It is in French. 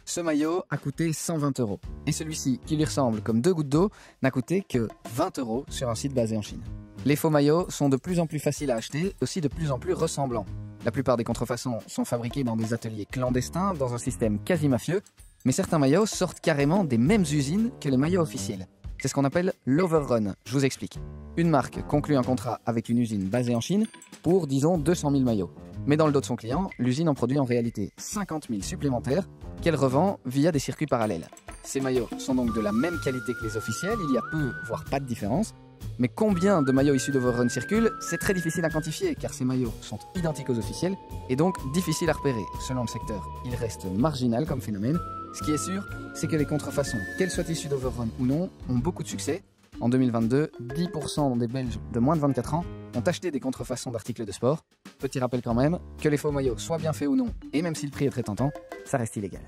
Ce maillot a coûté 120 €. Et celui-ci, qui lui ressemble comme deux gouttes d'eau, n'a coûté que 20 € sur un site basé en Chine. Les faux maillots sont de plus en plus faciles à acheter, aussi de plus en plus ressemblants. La plupart des contrefaçons sont fabriqués dans des ateliers clandestins, dans un système quasi mafieux, mais certains maillots sortent carrément des mêmes usines que les maillots officiels. C'est ce qu'on appelle l'overrun. Je vous explique. Une marque conclut un contrat avec une usine basée en Chine pour, disons, 200 000 maillots. Mais dans le dos de son client, l'usine en produit en réalité 50 000 supplémentaires qu'elle revend via des circuits parallèles. Ces maillots sont donc de la même qualité que les officiels, il y a peu, voire pas de différence. Mais combien de maillots issus d'overrun circulent, c'est très difficile à quantifier car ces maillots sont identiques aux officiels et donc difficiles à repérer. Selon le secteur, il reste marginal comme phénomène. Ce qui est sûr, c'est que les contrefaçons, qu'elles soient issues d'overrun ou non, ont beaucoup de succès. En 2022, 10% des Belges de moins de 24 ans ont acheté des contrefaçons d'articles de sport. Petit rappel quand même, que les faux maillots soient bien faits ou non, et même si le prix est très tentant, ça reste illégal.